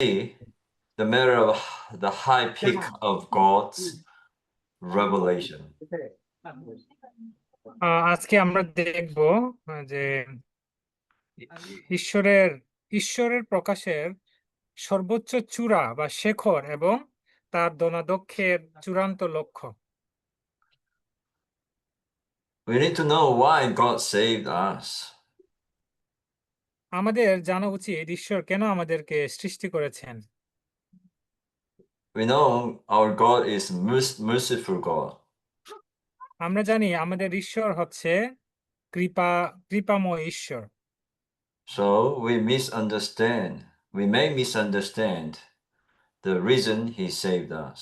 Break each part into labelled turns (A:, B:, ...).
A: see the matter of the high peak of God's revelation.
B: আজকে আমরা দেখব যে ঈশ্বরের ঈশ্বরের প্রকাশের সর্বোচ্চ চূড়া বা শেখর এবং তার দনাদক্ষের চূড়ান্ত লক্ষ্য।
A: We need to know why God saved us.
B: আমাদের জানা উচিত ঈশ্বর কেন আমাদেরকে সৃষ্টি করেছেন।
A: We know our God is merciful God.
B: আমরা জানি আমাদের ঈশ্বর হচ্ছে কৃপাময় ঈশ্বর।
A: So we may misunderstand the reason he saved us.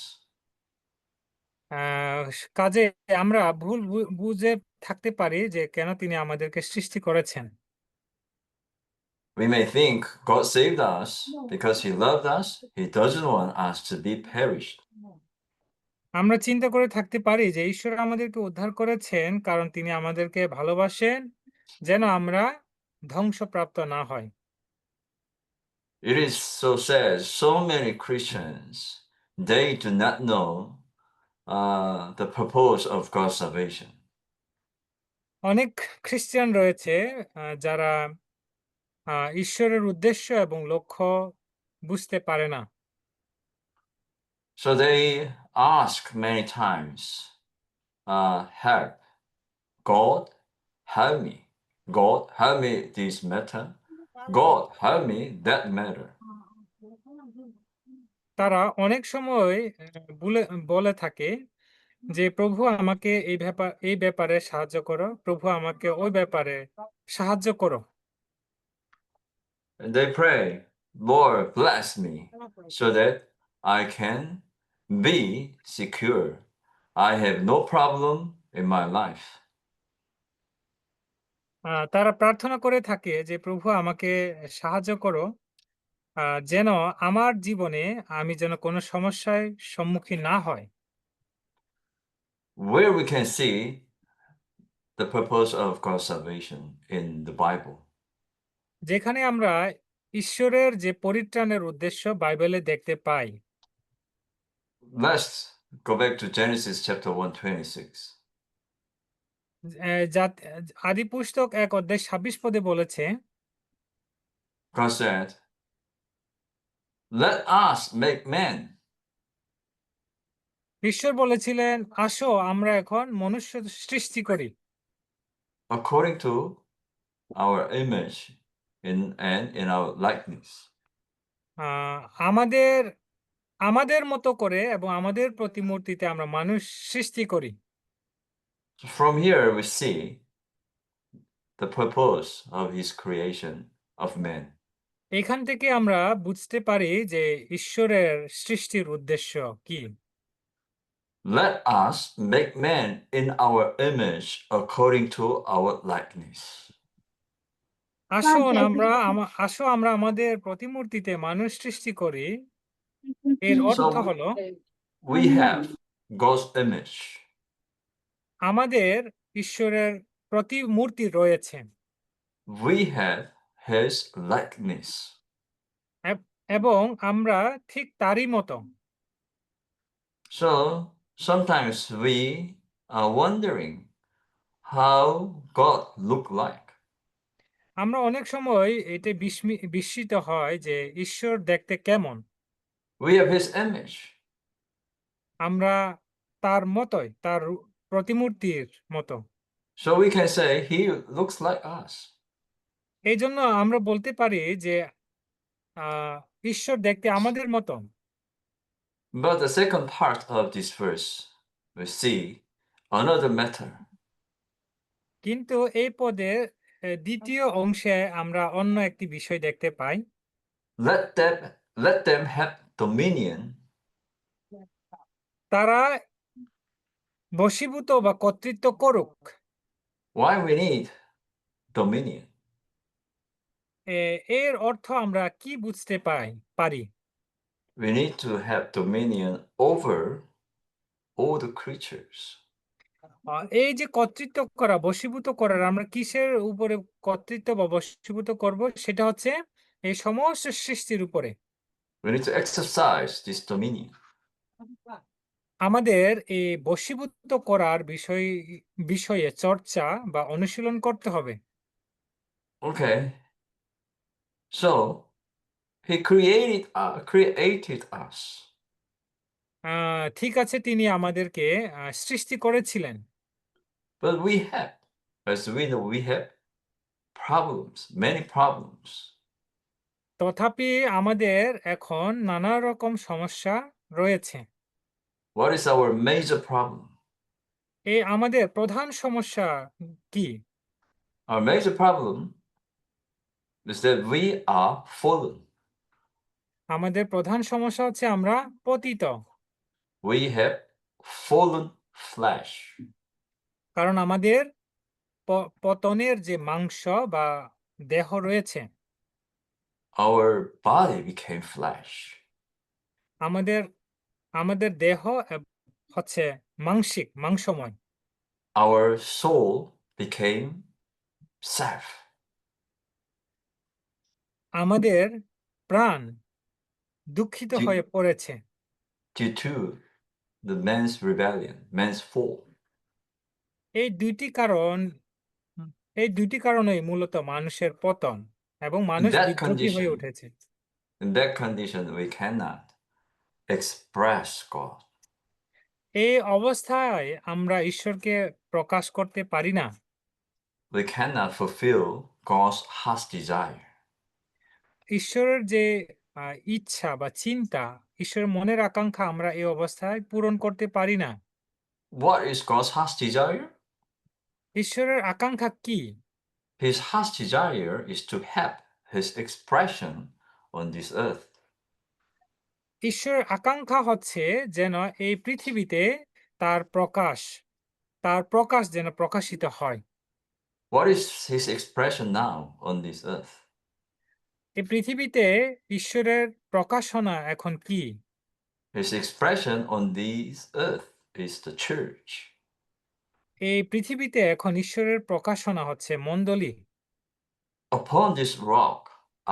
B: কাজে আমরা ভুল বুঝে থাকতে পারি যে কেন তিনি আমাদেরকে সৃষ্টি করেছেন।
A: We may think God saved us because he loved us. He doesn't want us to be perished.
B: আমরা চিন্তা করে থাকতে পারি যে ঈশ্বর আমাদেরকে উদ্ধার করেছেন কারণ তিনি আমাদেরকে ভালোবাসেন, যেন আমরা ধ্বংসপ্রাপ্ত না হয়।
A: It is so sad. So many Christians, they do not know the purpose of God's salvation.
B: অনেক খ্রিস্টান রয়েছে যারা ঈশ্বরের উদ্দেশ্য এবং লক্ষ্য বুঝতে পারে না।
A: So they ask many times, help. God, help me. God, help me this matter. God, help me that matter.
B: তারা অনেক সময় বলে থাকে যে প্রভু আমাকে এই ব্যাপারে সাহায্য করো, প্রভু আমাকে ওই ব্যাপারে সাহায্য করো।
A: And they pray, Lord, bless me so that I can be secure. I have no problem in my life.
B: তারা প্রার্থনা করে থাকে যে প্রভু আমাকে সাহায্য করো, যেন আমার জীবনে আমি যেন কোনো সমস্যায় সম্মুখীন না হয়।
A: Where we can see the purpose of God's salvation in the Bible.
B: যেখানে আমরা ঈশ্বরের যে পরিত্রাণের উদ্দেশ্য বাইবেলে দেখতে পাই।
A: Let's go back to Genesis chapter 1:26.
B: আদি পুস্তক 1:26 পদে বলেছে,
A: God said, let us make man.
B: ঈশ্বর বলেছিলেন, আসো আমরা এখন মনুষ্য সৃষ্টি করি
A: According to our image and in our likeness.
B: আমাদের আমাদের মতো করে এবং আমাদের প্রতিমূর্তিতে আমরা মানুষ সৃষ্টি করি।
A: So from here we see the purpose of his creation of man.
B: এখান থেকে আমরা বুঝতে পারি যে ঈশ্বরের সৃষ্টির উদ্দেশ্য কি।
A: Let us make man in our image according to our likeness.
B: আসো আমরা আমাদের প্রতিমূর্তিতে মানুষ সৃষ্টি করি। এর অর্থ
A: So
B: হলো
A: we have God's image.
B: আমাদের ঈশ্বরের প্রতিমূর্তি রয়েছে
A: We have his likeness.
B: এবং আমরা ঠিক তারই মতো।
A: So sometimes we are wondering how God looked like.
B: আমরা অনেক সময় এতে বিস্মিত হয় যে ঈশ্বর দেখতে কেমন।
A: We have his image.
B: আমরা তার মতোই, তার প্রতিমূর্তির মতো।
A: So we can say he looks like us.
B: এই জন্য আমরা বলতে পারি যে ঈশ্বর দেখতে আমাদের মতো।
A: But the second part of this verse, we see another matter.
B: কিন্তু এই পদের দ্বিতীয় অংশে আমরা অন্য একটি বিষয় দেখতে পাই।
A: Let them have dominion.
B: তারা বশীভূত বা কর্তৃত্ব করুক।
A: Why we need dominion?
B: এর অর্থ আমরা কি বুঝতে পারি?
A: We need to have dominion over all the creatures.
B: এই যে কর্তৃত্ব করা, বশীভূত করার, আমরা কিসের উপরে কর্তৃত্ব বা বশীভূত করব? সেটা হচ্ছে এই সমস্ত সৃষ্টির উপরে।
A: We need to exercise this dominion.
B: আমাদের এই বশীভূত করার বিষয়ে চর্চা বা অনুশীলন করতে হবে।
A: Okay. So he created us.
B: ঠিক আছে, তিনি আমাদেরকে সৃষ্টি করেছিলেন।
A: But we have, as we know, we have problems, many problems.
B: তথাপি আমাদের এখন নানা রকম সমস্যা রয়েছে।
A: What is our major problem?
B: আমাদের প্রধান সমস্যা কি?
A: Our major problem is that we are fallen.
B: আমাদের প্রধান সমস্যা হচ্ছে আমরা পতিত।
A: We have fallen flesh.
B: কারণ আমাদের পতনের যে মাংস বা দেহ রয়েছে,
A: Our body became flesh.
B: আমাদের আমাদের দেহ হচ্ছে মাংসময়।
A: Our soul became self
B: আমাদের প্রাণ দুঃখিত
A: due,
B: হয়ে পড়েছে
A: due to the man's rebellion, man's fall.
B: এই দুইটি কারণ এই দুইটি কারণেই মূলত মানুষের পতন এবং
A: In
B: মানুষ
A: that
B: বিদ্রোহী হয়ে
A: condition,
B: উঠেছে।
A: in that condition, we cannot express God.
B: এই অবস্থায় আমরা ঈশ্বরকে প্রকাশ করতে পারি না।
A: We cannot fulfill God's heart's desire.
B: ঈশ্বরের যে ইচ্ছা বা চিন্তা, ঈশ্বরের মনের আকাঙ্ক্ষা আমরা এই অবস্থায় পূরণ করতে পারি না।
A: What is God's heart's desire?
B: ঈশ্বরের আকাঙ্ক্ষা কি?
A: His heart's desire is to have his expression on this earth.
B: ঈশ্বরের আকাঙ্ক্ষা হচ্ছে যেন এই পৃথিবীতে তার প্রকাশ যেন প্রকাশিত হয়।
A: What is his expression now on this earth?
B: এই পৃথিবীতে ঈশ্বরের প্রকাশনা এখন কি?
A: His expression on this earth is the church.
B: এই পৃথিবীতে এখন ঈশ্বরের প্রকাশনা হচ্ছে মণ্ডলী।
A: Upon this rock,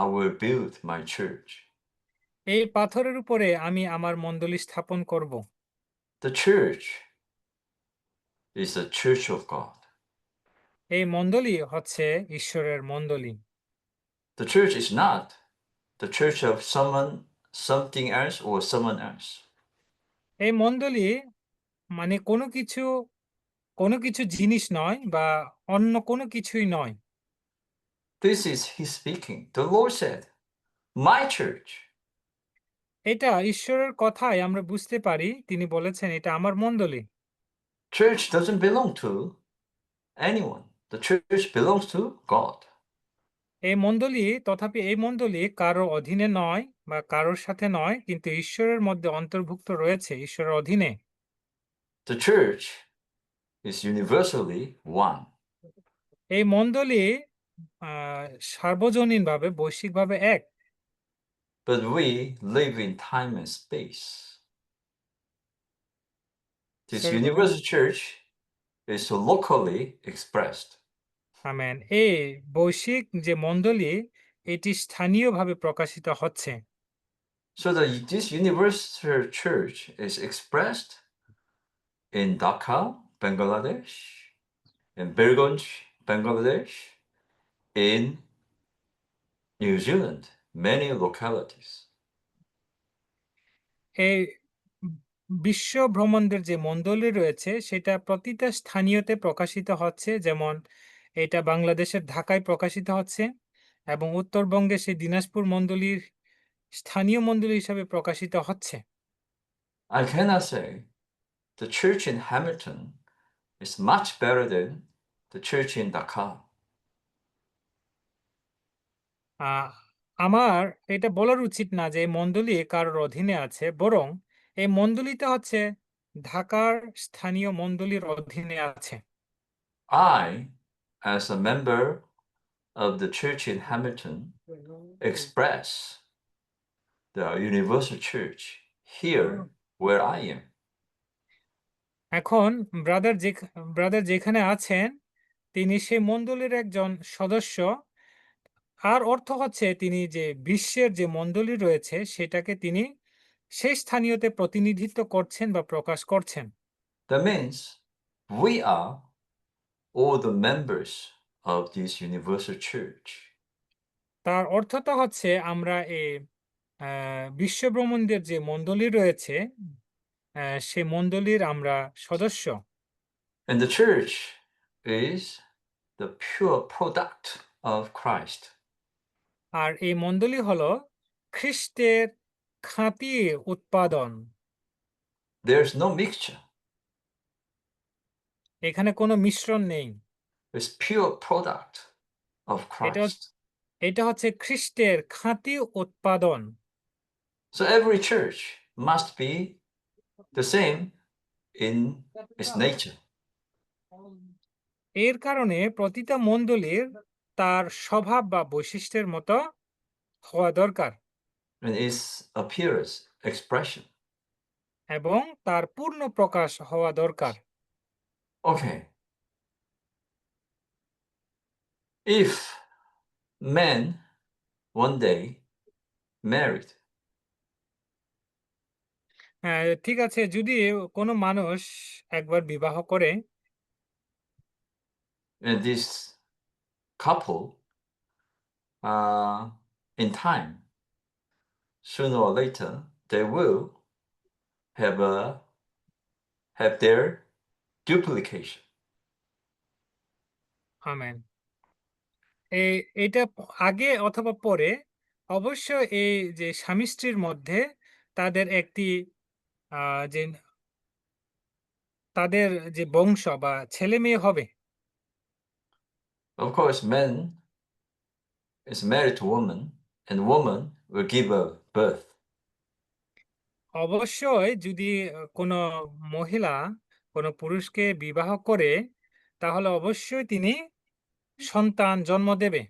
A: I will build my church.
B: এই পাথরের উপরে আমি আমার মণ্ডলী স্থাপন করব।
A: The church is the church of God.
B: এই মণ্ডলী হচ্ছে ঈশ্বরের মণ্ডলী।
A: The church is not the church of something else or someone else.
B: এই মণ্ডলী মানে কোনো কিছু জিনিস নয় বা অন্য কোনো কিছুই নয়।
A: This is his speaking. The Lord said, my church.
B: এটা ঈশ্বরের কথাই আমরা বুঝতে পারি, তিনি বলেছেন এটা আমার মণ্ডলী।
A: Church doesn't belong to anyone. The church belongs to God.
B: তথাপি এই মণ্ডলী কারো অধীনে নয় বা কারোর সাথে নয়, কিন্তু ঈশ্বরের মধ্যে অন্তর্ভুক্ত রয়েছে, ঈশ্বরের অধীনে।
A: The church is universally one.
B: এই মণ্ডলী সার্বজনীনভাবে বৈশ্বিকভাবে এক।
A: But we live in time and space. This universal church is locally expressed.
B: Amen. এই বৈশ্বিক যে মণ্ডলী, এটি স্থানীয়ভাবে প্রকাশিত হচ্ছে।
A: So this universal church is expressed in Dhaka, Bangladesh, in Birgunj, Bangladesh, in New Zealand, many localities.
B: এই বিশ্ব ভ্রমণদের যে মণ্ডলী রয়েছে সেটা প্রতিটা স্থানীয়তে প্রকাশিত হচ্ছে, যেমন এটা বাংলাদেশের ঢাকায় প্রকাশিত হচ্ছে এবং উত্তরবঙ্গে সেই দিনাজপুর মণ্ডলীর স্থানীয় মণ্ডলী হিসাবে প্রকাশিত হচ্ছে।
A: I cannot say the church in Hamilton is much better than the church in Dhaka.
B: আমার এটা বলার উচিত না যে এই মণ্ডলী কারোর অধীনে আছে, বরং এই মণ্ডলীটা হচ্ছে ঢাকার স্থানীয় মণ্ডলীর অধীনে আছে।
A: I, as a member of the church in Hamilton, express the universal church here where I am.
B: এখন ব্রাদার যেখানে আছেন তিনি সেই মণ্ডলীর একজন সদস্য, আর অর্থ হচ্ছে তিনি যে বিশ্বের যে মণ্ডলী রয়েছে সেটাকে তিনি সেই স্থানীয়তে প্রতিনিধিত্ব করছেন বা প্রকাশ করছেন।
A: That means we are all the members of this universal church.
B: তার অর্থটা হচ্ছে আমরা বিশ্বব্রহ্মাণ্ডের যে মণ্ডলী রয়েছে সে মণ্ডলীর আমরা সদস্য।
A: And the church is the pure product of Christ.
B: আর এই মণ্ডলী হলো খ্রিস্টের খাঁটি উৎপাদন।
A: There's no mixture.
B: এখানে কোনো মিশ্রণ নেই।
A: It's pure product of
B: এটা
A: Christ.
B: এটা হচ্ছে খ্রিস্টের খাঁটি উৎপাদন।
A: So every church must be the same in its nature.
B: এর কারণে প্রতিটা মণ্ডলীর তার স্বভাব বা বৈশিষ্ট্যের মতো হওয়া দরকার
A: And its appearance, expression.
B: এবং তার পূর্ণ প্রকাশ হওয়া দরকার।
A: Okay. If men one day married
B: হ্যাঁ, ঠিক আছে, যদি কোনো মানুষ একবার বিবাহ করে
A: and this couple in time, sooner or later, they will have their duplication.
B: Amen. এটা আগে অথবা পরে অবশ্য এই যে স্বামী স্ত্রীর মধ্যে তাদের একটি যে তাদের যে বংশ বা ছেলে মেয়ে হবে।
A: Of course, man is married to woman and woman will give birth.
B: অবশ্যই যদি কোনো মহিলা কোনো পুরুষকে বিবাহ করে তাহলে অবশ্যই তিনি সন্তান জন্ম দেবে।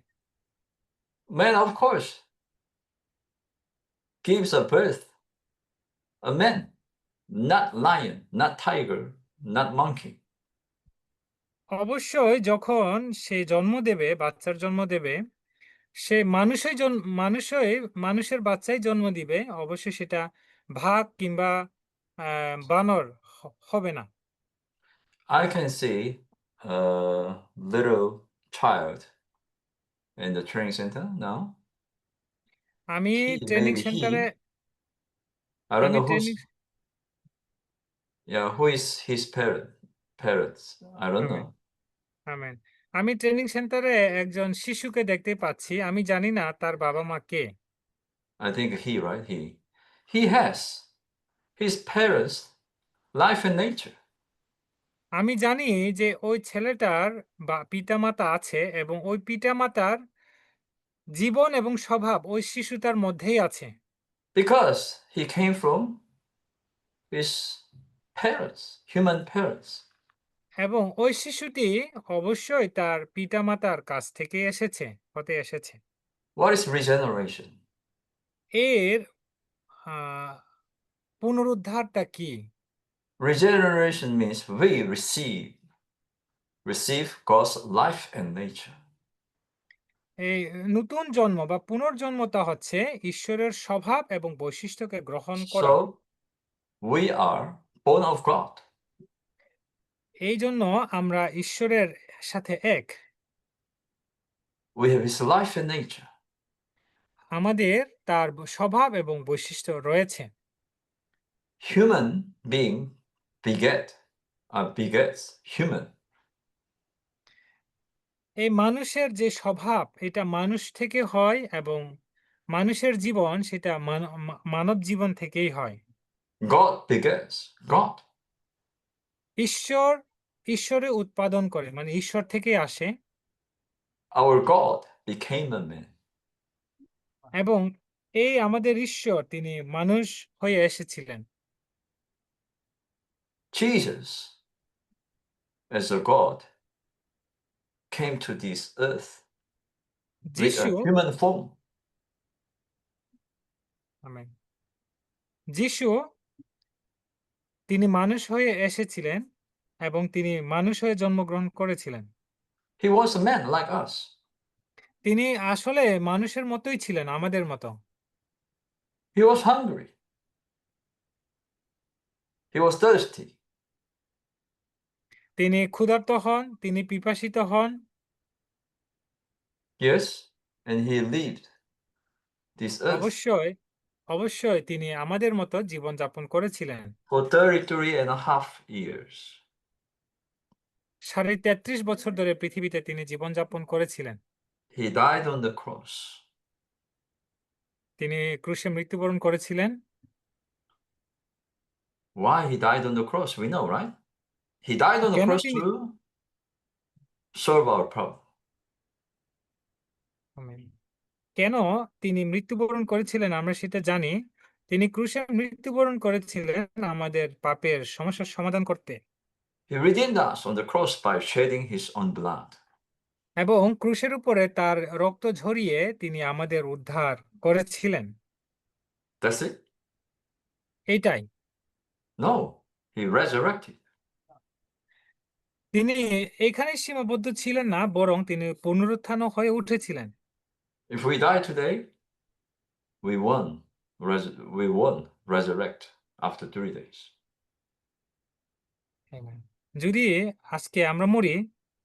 A: Man, of course, gives a birth a man, not lion, not tiger, not monkey.
B: অবশ্যই যখন সে জন্ম দেবে, বাচ্চার জন্ম দেবে, সে মানুষই মানুষের বাচ্চাই জন্ম দিবে। অবশ্যই সেটা বাঘ কিংবা বানর হবে না।
A: I can see a little child in the training center now.
B: আমি ট্রেনিং
A: Maybe
B: সেন্টারে
A: I don't
B: আমি
A: know
B: training
A: who is his parents. I don't
B: amen,
A: know.
B: Amen. আমি ট্রেনিং সেন্টারে একজন শিশুকে দেখতে পাচ্ছি। আমি জানি না তার বাবা-মা কে?
A: I think right? He has his parents' life and nature.
B: আমি জানি যে ওই ছেলেটার পিতামাতা আছে এবং ওই পিতামাতার জীবন এবং স্বভাব ওই শিশুটার মধ্যেই আছে।
A: Because he came from his parents, human parents.
B: এবং ওই শিশুটি অবশ্যই তার পিতামাতার কাছ থেকে হতে এসেছে।
A: What is regeneration?
B: এর আ পুনরুদ্ধারটা কি?
A: Regeneration means we receive God's life and nature.
B: এই নতুন জন্ম বা পুনর্জন্মটা হচ্ছে ঈশ্বরের স্বভাব এবং বৈশিষ্ট্যকে গ্রহণ করা।
A: So we are born of God.
B: এইজন্য আমরা ঈশ্বরের সাথে এক।
A: We have his life and nature.
B: আমাদের তার স্বভাব এবং বৈশিষ্ট্য রয়েছে।
A: Human being begets human.
B: এই মানুষের যে স্বভাব এটা মানুষ থেকে হয় এবং মানুষের জীবন সেটা মানব জীবন থেকেই হয়।
A: God begets God.
B: ঈশ্বর ঈশ্বরে উৎপাদন করে মানে ঈশ্বর থেকেই আসে
A: Our God became a man.
B: এবং এই আমাদের ঈশ্বর তিনি মানুষ হয়ে এসেছিলেন।
A: Jesus, as a God, came to this earth with
B: যিশু
A: a human form.
B: আমেন। যিশু তিনি মানুষ হয়ে এসেছিলেন এবং তিনি মানুষ হয়ে জন্মগ্রহণ করেছিলেন।
A: He was a man like us.
B: তিনি আসলে মানুষের মতোই ছিলেন, আমাদের মতো।
A: He was hungry. He was thirsty.
B: তিনি ক্ষুধার্ত হন, তিনি পিপাসিত হন।
A: Yes, and he lived this earth
B: অবশ্যই, অবশ্যই তিনি আমাদের মতো জীবনযাপন করেছিলেন।
A: for 33.5 years.
B: 33.5 বছর ধরে পৃথিবীতে তিনি জীবনযাপন করেছিলেন।
A: He died on the cross.
B: তিনি ক্রুশে মৃত্যুবরণ করেছিলেন।
A: Why he died on the cross? We know, right? He died on the
B: কেন
A: cross
B: তিনি
A: to solve our problem.
B: কেন তিনি মৃত্যুবরণ করেছিলেন আমরা সেটা জানি। তিনি ক্রুশে মৃত্যুবরণ করেছিলেন আমাদের পাপের সমস্যার সমাধান করতে।
A: He redeemed us on the cross by shedding his own blood.
B: এবং ক্রুশের উপরে তার রক্ত ঝরিয়ে তিনি আমাদের উদ্ধার করেছিলেন।
A: That's it?
B: এইটাই।
A: No, he resurrected.
B: তিনি এখানে সীমাবদ্ধ ছিলেন না, বরং তিনি পুনরুত্থানও হয়ে উঠেছিলেন।
A: If we die today, we won't resurrect after 3 days.
B: যদি আজকে আমরা মরি,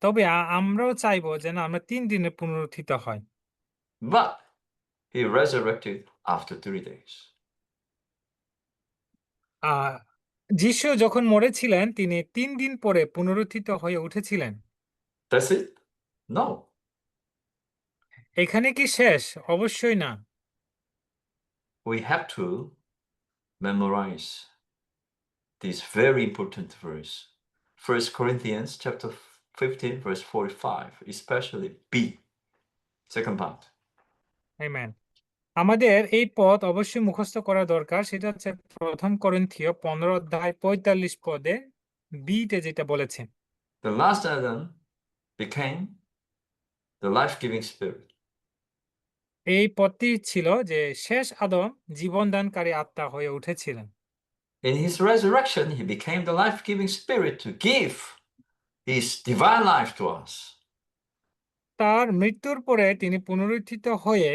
B: তবে আমরাও চাইবো যেন আমরা 3 দিনে পুনরুত্থিত হয়।
A: But he resurrected after 3 days.
B: আ যিশু যখন মরেছিলেন তিনি 3 দিন পরে পুনরুত্থিত হয়ে উঠেছিলেন।
A: That's it? No.
B: এখানে কি শেষ? অবশ্যই না।
A: We have to memorize this very important verse. 1 Corinthians chapter 15, verse 45, especially B, second part.
B: Amen. আমাদের এই পদ অবশ্যই মুখস্থ করা দরকার। সেটা হচ্ছে প্রথম করিন্থীয় 15 অধ্যায় 45 পদে তে যেটা বলেছে।
A: The last Adam became the life-giving spirit.
B: এই পদটি ছিল যে শেষ আদম জীবনদানকারী আত্মা হয়ে উঠেছিলেন।
A: In his resurrection, he became the life-giving spirit to give his divine life to us.
B: তার মৃত্যুর পরে তিনি পুনরুত্থিত হয়ে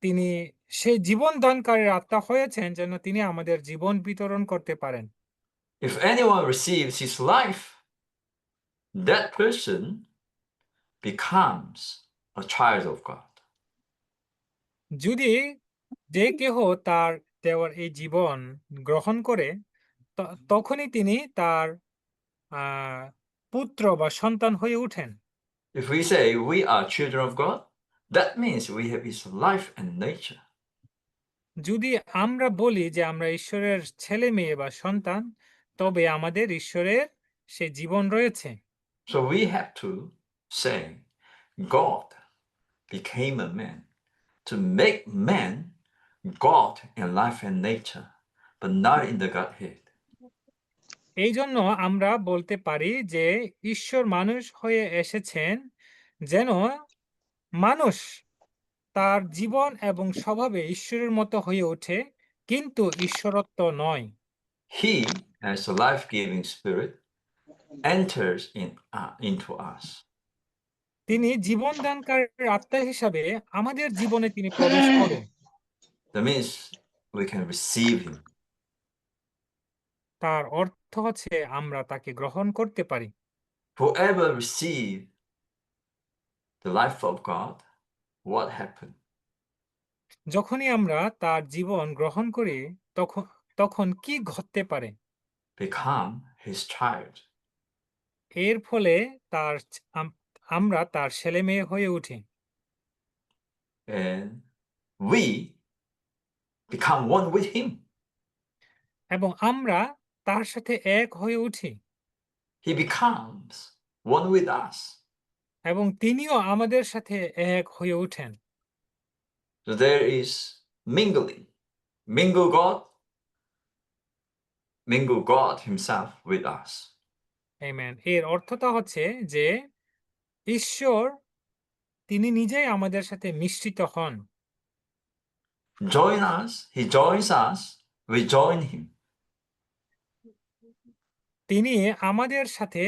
B: তিনি সেই জীবনদানকারীর আত্মা হয়েছেন যেন তিনি আমাদের জীবন বিতরণ করতে পারেন।
A: If anyone receives his life, that person becomes a child of God.
B: যদি যে কেহ তার দেওয়ার এই জীবন গ্রহণ করে, তখনই তিনি তার পুত্র বা সন্তান হয়ে উঠেন।
A: If we say we are children of God, that means we have his life and nature.
B: যদি আমরা বলি যে আমরা ঈশ্বরের ছেলে মেয়ে বা সন্তান, তবে আমাদের ঈশ্বরের সে জীবন রয়েছে।
A: So we have to say God became a man to make man God in life and nature, but not in the Godhead.
B: এই জন্য আমরা বলতে পারি যে ঈশ্বর মানুষ হয়ে এসেছেন যেন মানুষ তার জীবন এবং স্বভাবে ঈশ্বরের মতো হয়ে ওঠে, কিন্তু ঈশ্বরত্ব নয়।
A: He, as a life-giving spirit, enters into us.
B: তিনি জীবনদানকারীর আত্মা হিসাবে আমাদের জীবনে তিনি প্রবেশ করেন।
A: That means we can receive him.
B: তার অর্থ হচ্ছে আমরা তাকে গ্রহণ করতে পারি।
A: Whoever receive the life of God, what happened?
B: যখনই আমরা তার জীবন গ্রহণ করি, তখন কি ঘটতে পারে?
A: Become his child.
B: এর ফলে তার আমরা তার ছেলেমেয়ে হয়ে উঠি।
A: And we become one with him.
B: এবং আমরা তার সাথে এক হয়ে উঠি।
A: He becomes one with us.
B: এবং তিনিও আমাদের সাথে এক হয়ে উঠেন।
A: So there is mingling. Mingle God himself with us.
B: Amen. এর অর্থটা হচ্ছে যে ঈশ্বর তিনি নিজেই আমাদের সাথে মিশ্রিত হন।
A: He joins us, we join him.
B: তিনি আমাদের সাথে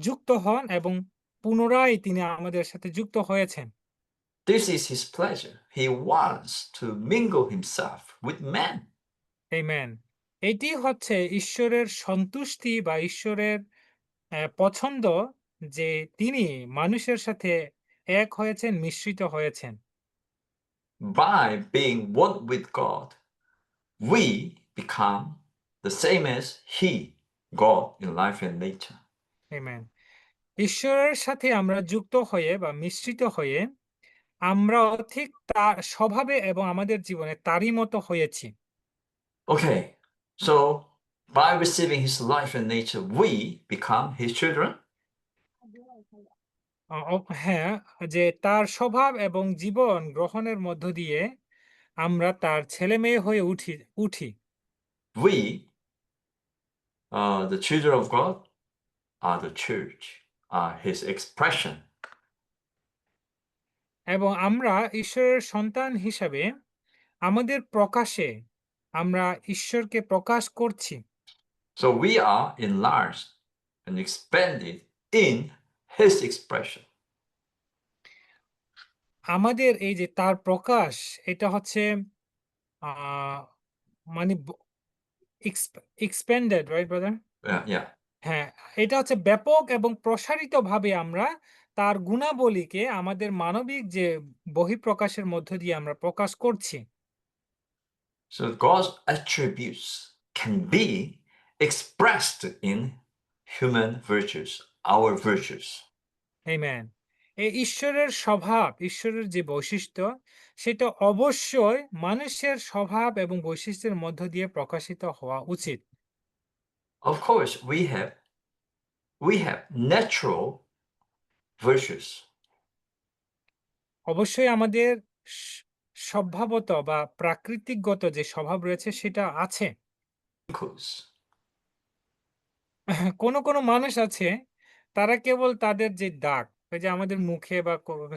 B: যুক্ত হন এবং পুনরায় তিনি আমাদের সাথে যুক্ত হয়েছেন।
A: This is his pleasure. He wants to mingle himself with men.
B: Amen. এটি হচ্ছে ঈশ্বরের সন্তুষ্টি বা ঈশ্বরের পছন্দ যে তিনি মানুষের সাথে এক হয়েছেন, মিশ্রিত হয়েছেন।
A: By being one with God, we become the same as he, God in life and nature.
B: Amen. ঈশ্বরের সাথে আমরা যুক্ত হয়ে বা মিশ্রিত হয়ে আমরাও ঠিক তার স্বভাবে এবং আমাদের জীবনে তারই মতো হয়েছি।
A: Okay, so by receiving his life and nature, we become his children.
B: হ্যাঁ, যে তার স্বভাব এবং জীবন গ্রহণের মধ্য দিয়ে আমরা তার ছেলেমেয়ে হয়ে উঠি।
A: We, the children of God, are the church, are his expression.
B: এবং আমরা ঈশ্বরের সন্তান হিসাবে আমাদের প্রকাশে আমরা ঈশ্বরকে প্রকাশ করছি।
A: So we are enlarged and expanded in his expression.
B: আমাদের এই যে তার প্রকাশ, এটা হচ্ছে আ মানে expanded, right brother?
A: Yeah.
B: হ্যাঁ, এটা হচ্ছে ব্যাপক এবং প্রসারিতভাবে আমরা তার গুণাবলীকে আমাদের মানবিক যে বহিঃপ্রকাশের মধ্য দিয়ে আমরা প্রকাশ করছি।
A: So God's attributes can be expressed in human virtues, our virtues.
B: Amen. এই ঈশ্বরের স্বভাব, ঈশ্বরের যে বৈশিষ্ট্য, সেটা অবশ্যই মানুষের স্বভাব এবং বৈশিষ্ট্যের মধ্য দিয়ে প্রকাশিত হওয়া উচিত।
A: Of course, we have natural virtues.
B: অবশ্যই আমাদের স স্বভাবত বা প্রাকৃতিকগত যে স্বভাব রয়েছে সেটা আছে।
A: Wrinkles.
B: কোনো মানুষ আছে, তারা কেবল তাদের যে দাগ, ওই যে আমাদের মুখে বা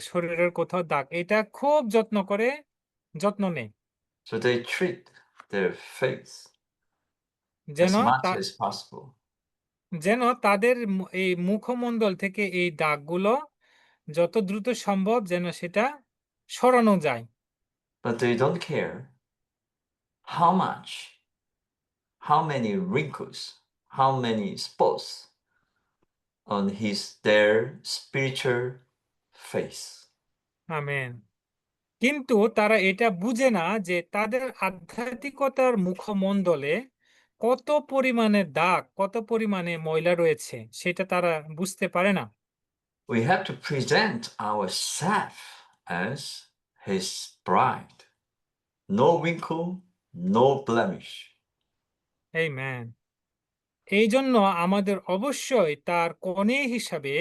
B: শরীরের কোথাও দাগ, এটা খুব যত্ন নেয়।
A: So they treat their face
B: যেন
A: as much
B: তা
A: as possible.
B: যেন তাদের এই মুখমণ্ডল থেকে এই দাগগুলো যত দ্রুত সম্ভব যেন সেটা সরানো যায়।
A: But they don't care how much, how many wrinkles, how many spots on their spiritual face.
B: Amen. কিন্তু তারা এটা বুঝে না যে তাদের আধ্যাত্মিকতার মুখমণ্ডলে কত পরিমাণে দাগ, কত পরিমাণে ময়লা রয়েছে সেটা তারা বুঝতে পারে না।
A: We have to present ourselves as his bride. No wrinkle, no blemish.
B: Amen. এইজন্য আমাদের অবশ্যই তার কনে হিসাবে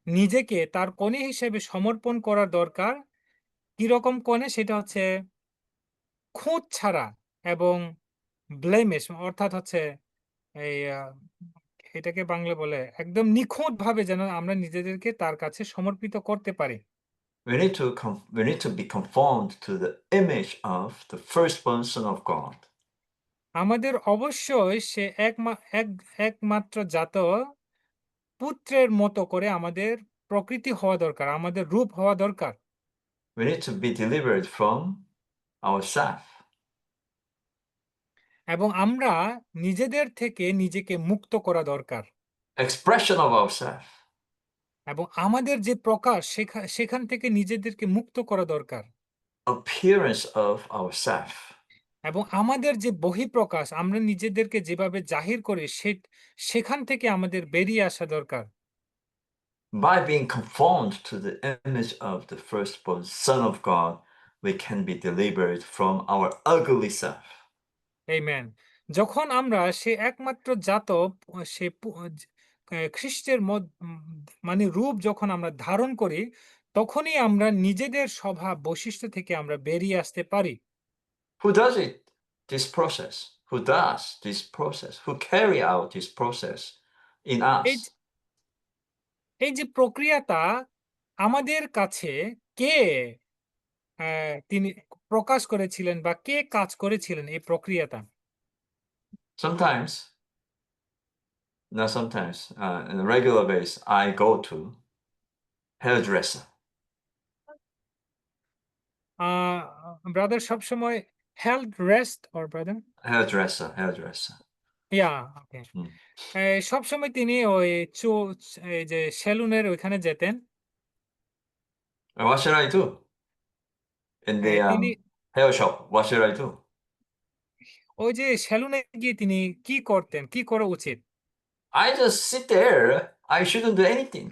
B: নিজেকে তার কনে হিসেবে সমর্পণ করা দরকার। কিরকম কনে? সেটা হচ্ছে খুঁত ছাড়া এবং ব্লেমিশ অর্থাৎ হচ্ছে এই এটাকে বাংলায় বলে একদম নিখুঁতভাবে যেন আমরা নিজেদেরকে তার কাছে সমর্পিত করতে পারি।
A: We need to be conformed to the image of the firstborn Son of God.
B: আমাদের অবশ্যই সে একমাত্র জাত পুত্রের মতো করে আমাদের প্রকৃতি হওয়া দরকার, আমাদের রূপ হওয়া দরকার।
A: We need to be delivered from ourselves.
B: এবং আমরা নিজেদের থেকে নিজেকে মুক্ত করা দরকার।
A: Expression of ourselves.
B: এবং আমাদের যে প্রকাশ সেখান থেকে নিজেদেরকে মুক্ত করা দরকার।
A: Appearance of ourselves.
B: এবং আমাদের যে বহিঃপ্রকাশ আমরা নিজেদেরকে যেভাবে জাহির করি সেখান থেকে আমাদের বেরিয়ে আসা দরকার।
A: By being conformed to the image of the firstborn Son of God, we can be delivered from our ugly self.
B: Amen. যখন আমরা সে একমাত্র জাত সে খ্রিস্টের মানে রূপ যখন আমরা ধারণ করি, তখনই আমরা নিজেদের স্বভাব বৈশিষ্ট্য থেকে আমরা বেরিয়ে আসতে পারি।
A: Who does it? This process. Who does this process? Who carry out this process in
B: এই
A: us?
B: এই যে প্রক্রিয়াটা আমাদের কাছে কে তিনি প্রকাশ করেছিলেন বা কে কাজ করেছিলেন এই প্রক্রিয়াটা?
A: Sometimes, not sometimes, on a regular basis, I go to hairdresser,
B: brother সবসময় held rest or brother
A: hairdresser.
B: Yeah okay
A: Hmm.
B: সবসময় তিনি ওই এই যে সেলুনের ওইখানে যেতেন
A: And what should I do in the
B: তিনি
A: hair shop? What should I do?
B: ওই যে সেলুনে গিয়ে তিনি কি করতেন কি করা উচিত
A: I just sit there. I shouldn't do anything.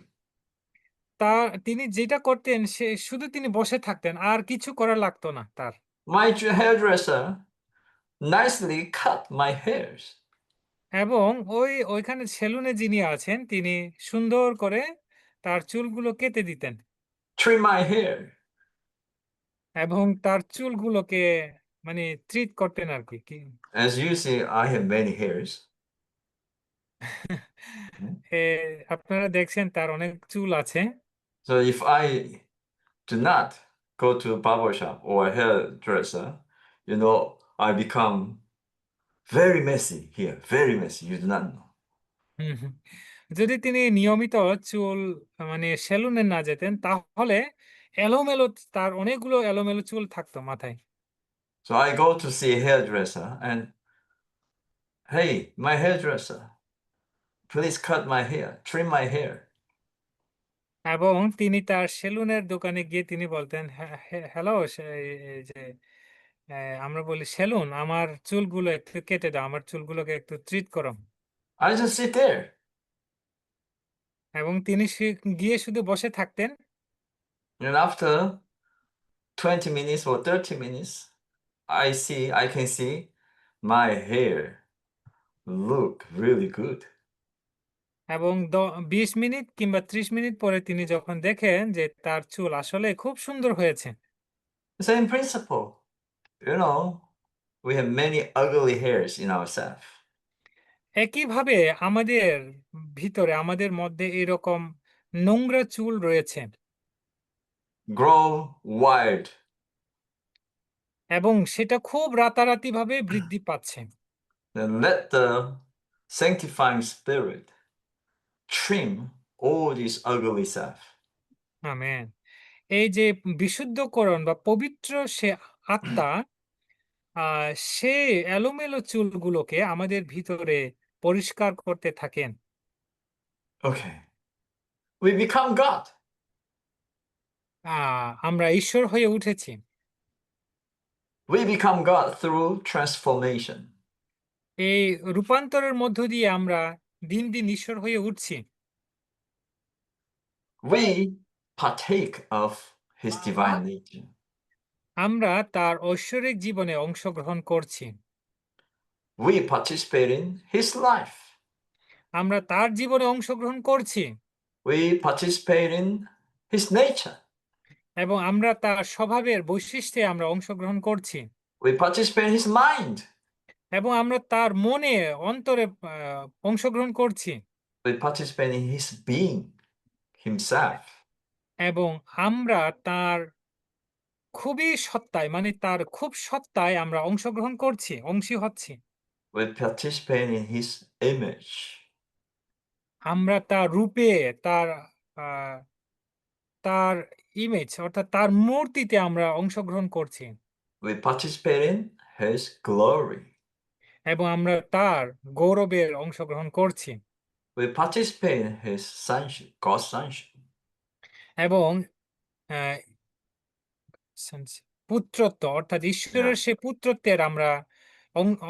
B: তা তিনি যেটা করতেন সে শুধু তিনি বসে থাকতেন আর কিছু করা লাগতো না তার
A: My hairdresser nicely cut my hairs.
B: এবং ওইখানে সেলুনে যিনি আছেন তিনি সুন্দর করে তার চুলগুলো কেটে দিতেন
A: Trim my hair.
B: এবং তার চুলগুলোকে মানে ট্রিট করতেন আর কি কি
A: As you see, I have many hairs. Hmm.
B: এ, আপনারা দেখছেন তার অনেক চুল আছে
A: So if I do not go to a barber shop or a hairdresser, I become very messy here. Very messy. You do not know.
B: হুম, হুম। যদি তিনি নিয়মিত চুল মানে সেলুনে না যেতেন তাহলে এলোমেলো তার অনেকগুলো এলোমেলো চুল থাকতো মাথায়
A: So I go to see a hairdresser and, hey, my hairdresser, please cut my hair, trim my hair.
B: এবং তিনি তার সেলুনের দোকানে গিয়ে তিনি বলতেন হ্যালো এই যে আমরা বলি সেলুন আমার চুলগুলো একটু কেটে দাও আমার চুলগুলোকে একটু ট্রিট করো
A: I just sit there.
B: এবং তিনি গিয়ে শুধু বসে থাকতেন
A: And after 20 minutes or 30 minutes, I can see my hair look really good.
B: এবং 20 মিনিট কিংবা 30 মিনিট পরে তিনি যখন দেখেন যে তার চুল আসলে খুব সুন্দর হয়েছে
A: Same principle. We have many ugly hairs in ourselves.
B: একইভাবে আমাদের ভিতরে আমাদের মধ্যে এরকম নোংরা চুল রয়েছে
A: Grow wild.
B: এবং সেটা খুব রাতারাতি ভাবে বৃদ্ধি পাচ্ছে
A: Then let the sanctifying spirit trim all this ugly stuff.
B: Amen এই যে বিশুদ্ধকরণ বা পবিত্র সে আত্মা সে এলোমেলো চুলগুলোকে আমাদের ভিতরে পরিষ্কার করতে থাকেন
A: Okay. We become God.
B: আমরা ঈশ্বর হয়ে উঠেছি
A: We become God through transformation.
B: এই রূপান্তরের মধ্য দিয়ে আমরা দিন দিন ঈশ্বর হয়ে উঠছি
A: We partake of his divine nature.
B: আমরা তার ঐশ্বরিক জীবনে অংশগ্রহণ করছি
A: We participate in his life.
B: আমরা তার জীবনে অংশগ্রহণ করছি
A: We participate in his nature.
B: এবং আমরা তার স্বভাবের বৈশিষ্ট্যে আমরা অংশগ্রহণ করছি
A: We participate in his mind.
B: এবং আমরা তার মনে অন্তরে অংশগ্রহণ করছি
A: We participate in his being, himself.
B: এবং আমরা তার খুবই সত্তায় মানে তার খুব সত্তায় আমরা অংশগ্রহণ করছি অংশী হচ্ছি
A: We participate in his image.
B: আমরা তার রূপে তার আহ, তার ইমেজ অর্থাৎ তার মূর্তিতে আমরা অংশগ্রহণ করছি
A: We participate in his glory.
B: এবং আমরা তার গৌরবের অংশগ্রহণ করছি
A: We participate in his sonship, God's sonship.
B: এবং আহ, পুত্রত্ব অর্থাৎ ঈশ্বরের
A: Yeah.
B: সে পুত্রত্বের আমরা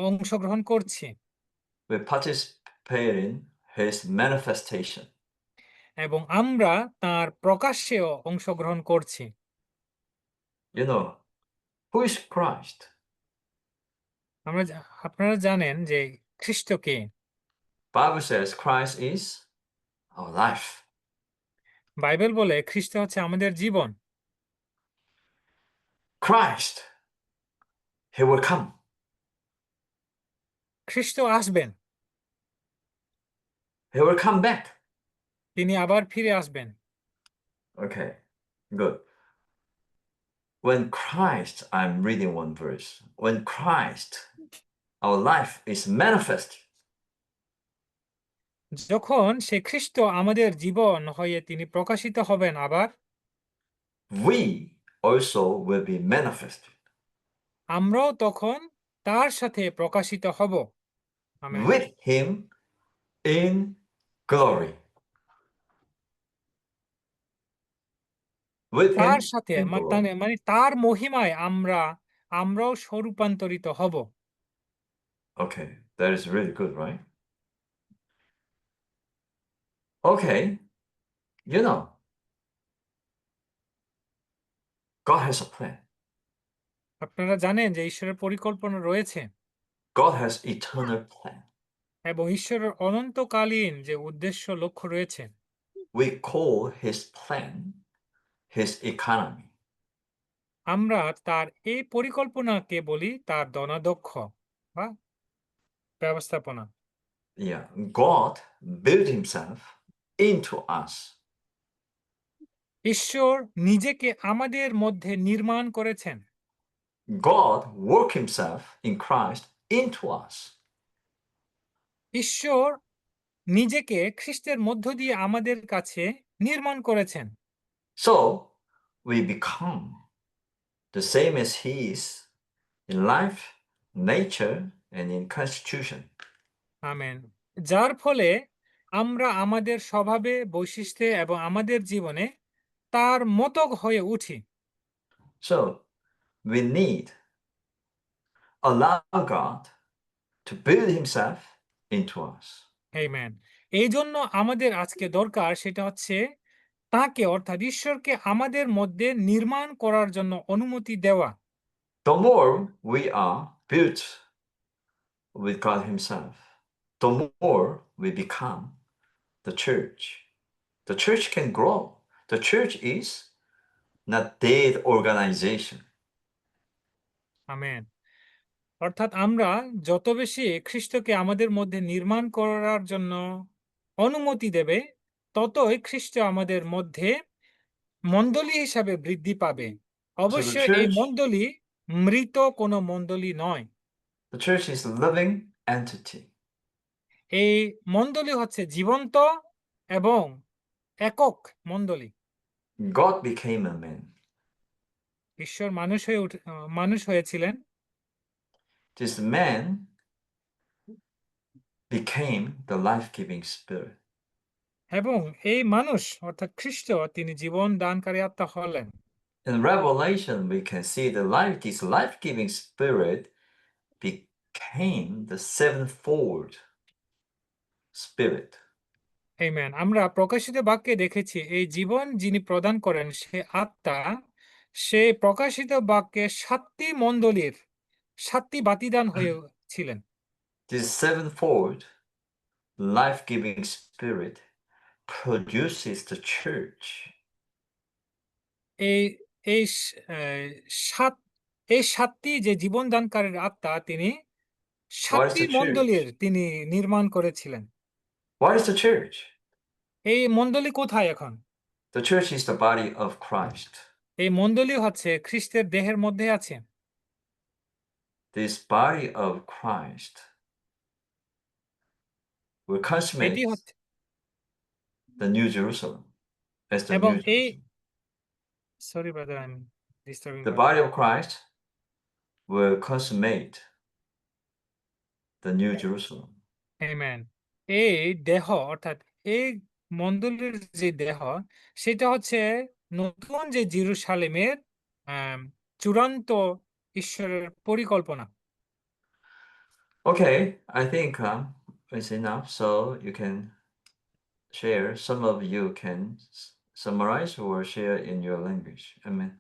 B: অংশগ্রহণ করছি
A: We participate in his manifestation.
B: এবং আমরা তার প্রকাশ্যেও অংশগ্রহণ করছি
A: Who is Christ?
B: আপনারা জানেন যে খ্রিস্ট কে
A: Bible says Christ is our life.
B: Bible বলে খ্রিস্ট হচ্ছে আমাদের জীবন
A: Christ, he will come.
B: খ্রিস্ট আসবেন
A: He will come back.
B: তিনি আবার ফিরে আসবেন
A: Okay, good. When Christ, I'm reading one verse. When Christ, our life is manifest,
B: যখন সে খ্রিস্ট আমাদের জীবন হয়ে তিনি প্রকাশিত হবেন আবার,
A: we also will be manifested
B: আমরাও তখন তার সাথে প্রকাশিত হব। Amen.
A: with him in glory. With
B: তার
A: him
B: সাথে
A: in glory.
B: মানে তার মহিমায় আমরাও স্বরূপান্তরিত হব।
A: Okay, that is really good, right? Okay, you know, God has a plan.
B: আপনারা জানেন যে ঈশ্বরের পরিকল্পনা রয়েছে
A: God has eternal plan.
B: এবং ঈশ্বরের অনন্তকালীন যে উদ্দেশ্য লক্ষ্য রয়েছে,
A: We call his plan his economy.
B: আমরা তার এই পরিকল্পনাকে বলি তার ধনাধ্যক্ষ বা ব্যবস্থাপনা।
A: Yeah, God built himself into us.
B: ঈশ্বর নিজেকে আমাদের মধ্যে নির্মাণ করেছেন।
A: God worked himself in Christ into us.
B: ঈশ্বর নিজেকে খ্রিস্টের মধ্য দিয়ে আমাদের কাছে নির্মাণ করেছেন।
A: So we become the same as he is in life, nature, and in constitution.
B: Amen. যার ফলে আমরা আমাদের স্বভাবে, বৈশিষ্ট্যে এবং আমাদের জীবনে তার মতো হয়ে উঠি।
A: So we need allow God to build himself into us.
B: Amen. এইজন্য আমাদের আজকে দরকার সেটা হচ্ছে তাকে অর্থাৎ ঈশ্বরকে আমাদের মধ্যে নির্মাণ করার জন্য অনুমতি দেওয়া।
A: The more we are built with God himself, the more we become the church. The church can grow. The church is not dead organization.
B: Amen. অর্থাৎ আমরা যত বেশি খ্রিস্টকে আমাদের মধ্যে নির্মাণ করার জন্য অনুমতি দেবে, ততই খ্রিস্ট আমাদের মধ্যে মণ্ডলী হিসাবে বৃদ্ধি পাবে।
A: So the
B: অবশ্য এই
A: church,
B: মণ্ডলী মৃত কোনো মণ্ডলী নয়।
A: the church is a living entity.
B: এই মণ্ডলী হচ্ছে জীবন্ত এবং একক মণ্ডলী।
A: God became a man.
B: ঈশ্বর মানুষ হয়েছিলেন
A: This man became the life-giving spirit.
B: এবং এই মানুষ অর্থাৎ খ্রিস্ট তিনি জীবন দানকারী আত্মা হলেন।
A: In Revelation, we can see this life-giving spirit became the sevenfold spirit.
B: Amen. আমরা প্রকাশিত বাক্যে দেখেছি এই জীবন যিনি প্রদান করেন সে আত্মা, সে প্রকাশিত বাক্যে ৭টি মণ্ডলীর ৭টি বাতিদান হয়েছিলেন।
A: This sevenfold life-giving spirit produces the church.
B: এই এই স আহ ৭ এই ৭টি যে জীবন দানকারীর আত্মা তিনি
A: What is
B: ৭টি
A: the
B: মণ্ডলীর
A: church?
B: তিনি নির্মাণ করেছিলেন।
A: What is the church?
B: এই মণ্ডলী কোথায় এখন?
A: The church is the body of Christ.
B: এই মণ্ডলী হচ্ছে খ্রিস্টের দেহের মধ্যে আছে।
A: This body of Christ will
B: এটি
A: consummate
B: হচ্ছে
A: the New Jerusalem as the
B: এবং
A: New
B: এই
A: Jerusalem.
B: Sorry brother I am disturbing
A: The
B: you.
A: body of Christ will consummate the New Jerusalem.
B: Amen. এই দেহ অর্থাৎ এই মণ্ডলীর যে দেহ সেটা হচ্ছে নতুন যে জেরুসালেমের আম চূড়ান্ত ঈশ্বরের পরিকল্পনা।
A: Okay, I think it's enough. So you can share. Some of you can summarize or share in your language. Amen.